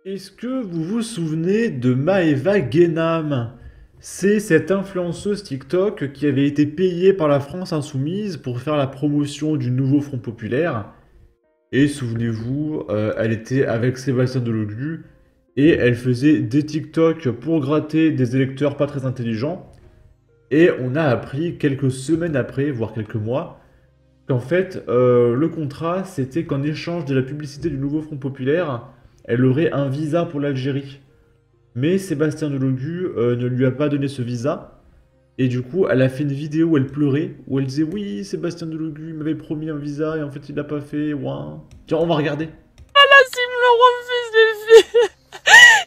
Est-ce que vous vous souvenez de Maeva Genam? C'est cette influenceuse TikTok qui avait été payée par la France Insoumise pour faire la promotion du nouveau Front Populaire. Et souvenez-vous, elle était avec Sébastien Delogu et elle faisait des TikTok pour gratter des électeurs pas très intelligents. Et on a appris quelques semaines après, voire quelques mois, qu'en fait, le contrat, c'était qu'en échange de la publicité du nouveau Front Populaire, elle aurait un visa pour l'Algérie. Mais Sébastien Delogu ne lui a pas donné ce visa. Et du coup, elle a fait une vidéo où elle pleurait, où elle disait oui, Sébastien Delogu m'avait promis un visa et en fait il l'a pas fait. Ouin. Tiens, on va regarder. S'il me le refuse, les filles,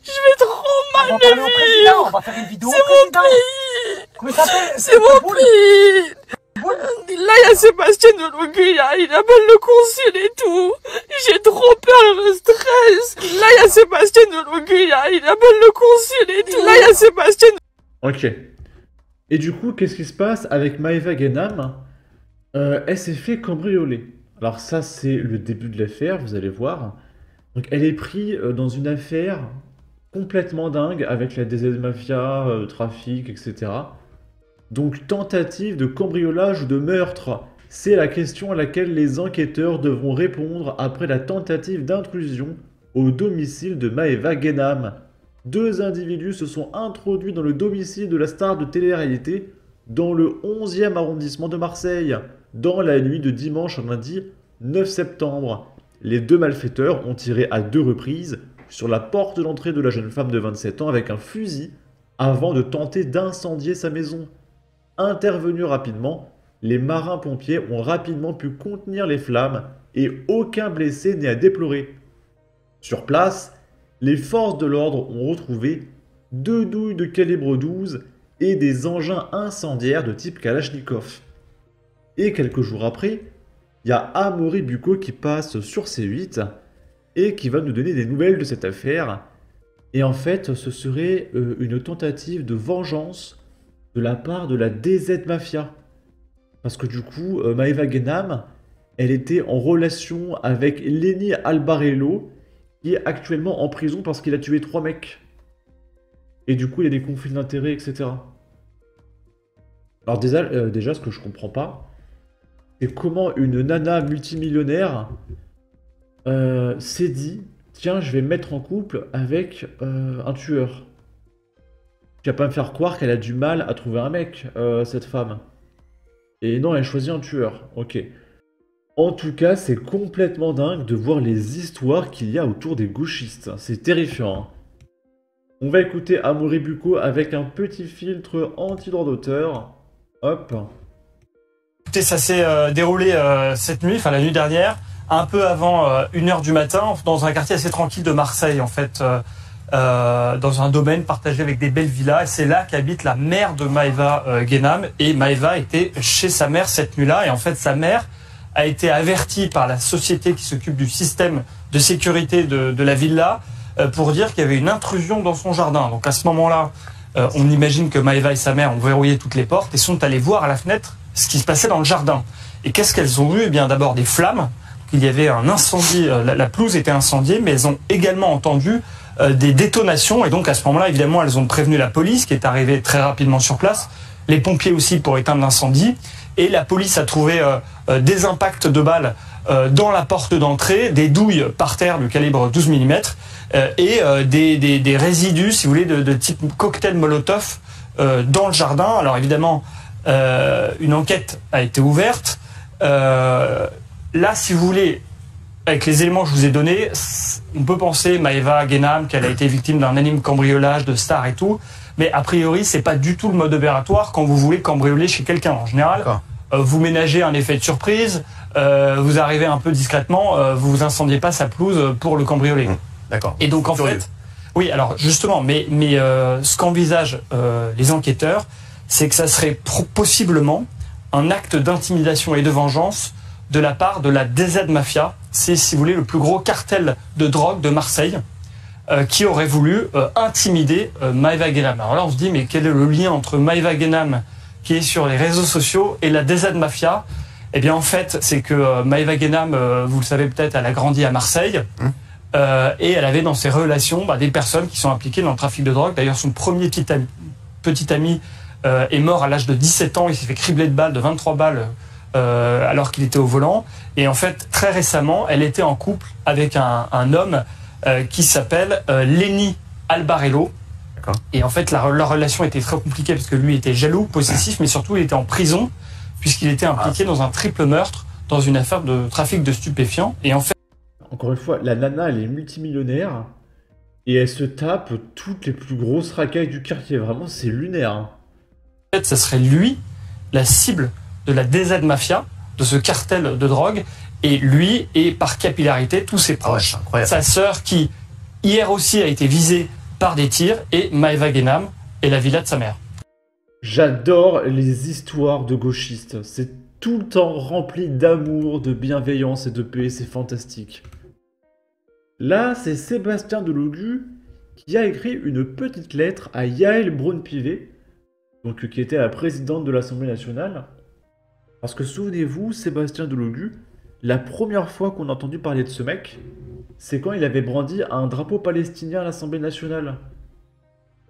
je vais trop On va mal parler au le président, on vivre. va faire une vidéo C'est au mon président. pays. Comment ça s'appelle? C'est mon Boule. pays. Boule. Là, il y a Sébastien Delogu, il appelle le consul et tout. J'ai trop peur, le stress. Là, il y a Sébastien Delogu, il appelle le consul et tout. Là, il y a Sébastien. Ok. Et du coup, qu'est-ce qui se passe avec Maeva Genam? Elle s'est fait cambrioler. Alors ça, c'est le début de l'affaire, vous allez voir. Donc elle est prise dans une affaire complètement dingue avec la DZ Mafia, trafic, etc. Donc tentative de cambriolage ou de meurtre. C'est la question à laquelle les enquêteurs devront répondre après la tentative d'intrusion au domicile de Maeva Genam. Deux individus se sont introduits dans le domicile de la star de télé-réalité dans le 11e arrondissement de Marseille, dans la nuit de dimanche à lundi 9 septembre. Les deux malfaiteurs ont tiré à deux reprises sur la porte d'entrée de la jeune femme de 27 ans avec un fusil avant de tenter d'incendier sa maison. Intervenus rapidement, les marins-pompiers ont rapidement pu contenir les flammes et aucun blessé n'est à déplorer. Sur place, les forces de l'ordre ont retrouvé deux douilles de calibre 12 et des engins incendiaires de type Kalachnikov. Et quelques jours après, il y a Amaury Bucco qui passe sur C8 et qui va nous donner des nouvelles de cette affaire. Et en fait, ce serait une tentative de vengeance de la part de la DZ Mafia. Parce que du coup, Maeva Genam, elle était en relation avec Lenny Albarello, qui est actuellement en prison parce qu'il a tué 3 mecs. Et du coup, il y a des conflits d'intérêts, etc. Alors déjà, ce que je comprends pas, c'est comment une nana multimillionnaire s'est dit, tiens, je vais me mettre en couple avec un tueur. Tu vas pas me faire croire qu'elle a du mal à trouver un mec, cette femme. Et non, elle choisit un tueur. Ok. En tout cas, c'est complètement dingue de voir les histoires qu'il y a autour des gauchistes. C'est terrifiant. Hein. On va écouter Amaury Bucco avec un petit filtre anti-droit d'auteur. Hop. Écoutez, ça s'est déroulé cette nuit, enfin la nuit dernière, un peu avant 1h du matin, dans un quartier assez tranquille de Marseille, en fait, dans un domaine partagé avec des belles villas. Et c'est là qu'habite la mère de Maeva Genam. Et Maeva était chez sa mère cette nuit-là. Et en fait, sa mère a été avertie par la société qui s'occupe du système de sécurité de la villa pour dire qu'il y avait une intrusion dans son jardin. Donc à ce moment-là, on imagine que Maeva et sa mère ont verrouillé toutes les portes et sont allés voir à la fenêtre ce qui se passait dans le jardin. Et qu'est-ce qu'elles ont vu? Eh bien d'abord des flammes, qu'il y avait un incendie, la pelouse était incendiée, mais elles ont également entendu des détonations. Et donc à ce moment-là, évidemment, elles ont prévenu la police qui est arrivée très rapidement sur place, les pompiers aussi pour éteindre l'incendie. Et la police a trouvé des impacts de balles dans la porte d'entrée, des douilles par terre de calibre 12 mm et des résidus, si vous voulez, de type cocktail Molotov dans le jardin. Alors évidemment, une enquête a été ouverte. Là, si vous voulez, avec les éléments que je vous ai donnés, on peut penser, Maeva Genam, qu'elle a été victime d'un anime cambriolage de stars et tout. Mais a priori, c'est pas du tout le mode opératoire quand vous voulez cambrioler chez quelqu'un. En général, vous ménagez un effet de surprise, vous arrivez un peu discrètement, vous vous incendiez pas sa pelouse pour le cambrioler. D'accord. Et donc en fait, oui, alors justement, mais ce qu'envisagent les enquêteurs, c'est que ça serait possiblement un acte d'intimidation et de vengeance de la part de la DZ Mafia. C'est, si vous voulez, le plus gros cartel de drogue de Marseille. Qui aurait voulu intimider Maeva Genam. Alors là, on se dit, mais quel est le lien entre Maeva Genam, qui est sur les réseaux sociaux, et la DZ Mafia? Eh bien, en fait, c'est que Maeva Genam, vous le savez peut-être, elle a grandi à Marseille. et elle avait dans ses relations des personnes qui sont impliquées dans le trafic de drogue. D'ailleurs, son premier petit ami est mort à l'âge de 17 ans. Il s'est fait cribler de balles, de 23 balles, alors qu'il était au volant. Et en fait, très récemment, elle était en couple avec un homme qui s'appelle Lenny Albarello. Et en fait, leur relation était très compliquée parce que lui était jaloux, possessif, mais surtout il était en prison puisqu'il était impliqué dans un triple meurtre, dans une affaire de trafic de stupéfiants. Et en fait, Encore une fois, la nana, elle est multimillionnaire et elle se tape toutes les plus grosses racailles du quartier. Vraiment, c'est lunaire. Hein. ça serait lui la cible de la DZ Mafia, de ce cartel de drogue, et lui et par capillarité tous ses proches. Sa sœur qui hier aussi a été visée par des tirs, et Maeva Guénam et la villa de sa mère. J'adore les histoires de gauchistes. C'est tout le temps rempli d'amour, de bienveillance et de paix. C'est fantastique. Là, c'est Sébastien Delogu qui a écrit une petite lettre à Yael Braun-Pivet, donc qui était la présidente de l'Assemblée nationale. Parce que souvenez-vous, Sébastien Delogu, la première fois qu'on a entendu parler de ce mec, c'est quand il avait brandi un drapeau palestinien à l'Assemblée nationale.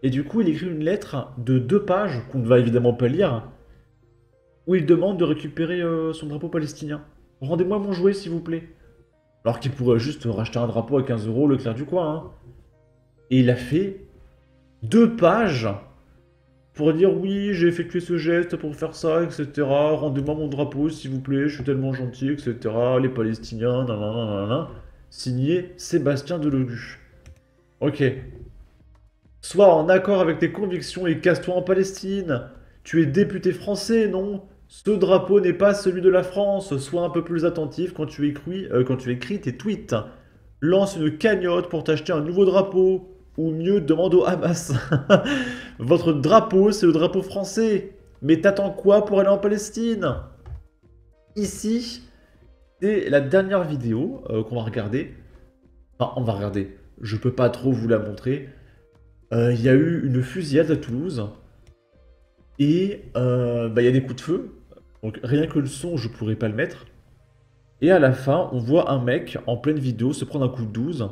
Et du coup, il écrit une lettre de 2 pages, qu'on ne va évidemment pas lire, où il demande de récupérer son drapeau palestinien. Rendez-moi mon jouet, s'il vous plaît. Alors qu'il pourrait juste racheter un drapeau à 15 € Leclerc du coin. Hein. Et il a fait 2 pages pour dire oui, j'ai effectué ce geste pour faire ça, etc. Rendez-moi mon drapeau, s'il vous plaît, je suis tellement gentil, etc. Les Palestiniens, nanana. Signé Sébastien Delogu. Ok. Sois en accord avec tes convictions et casse-toi en Palestine. Tu es député français, non? Ce drapeau n'est pas celui de la France. Sois un peu plus attentif quand tu écris tes tweets. Lance une cagnotte pour t'acheter un nouveau drapeau. Ou mieux, demande au Hamas. Votre drapeau, c'est le drapeau français. Mais t'attends quoi pour aller en Palestine? Ici, c'est la dernière vidéo qu'on va regarder. Enfin, on va regarder. Je peux pas trop vous la montrer. Il y a eu une fusillade à Toulouse. Et il y a des coups de feu. Donc rien que le son, je pourrais pas le mettre. Et à la fin, on voit un mec en pleine vidéo se prendre un coup de 12.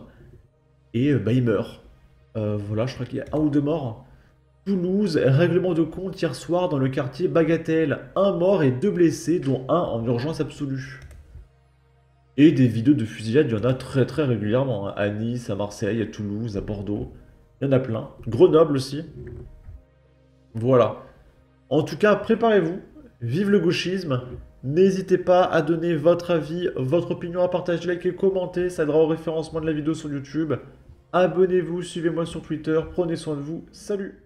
Et il meurt. Voilà, je crois qu'il y a 1 ou 2 morts. Toulouse, règlement de compte hier soir dans le quartier Bagatelle. 1 mort et 2 blessés, dont 1 en urgence absolue. Et des vidéos de fusillade, il y en a très très régulièrement. Hein. À Nice, à Marseille, à Toulouse, à Bordeaux. Il y en a plein. Grenoble aussi. Voilà. En tout cas, préparez-vous. Vive le gauchisme. N'hésitez pas à donner votre avis, votre opinion, à partager, liker, commenter. Ça aidera au référencement de la vidéo sur YouTube. Abonnez-vous, suivez-moi sur Twitter. Prenez soin de vous. Salut!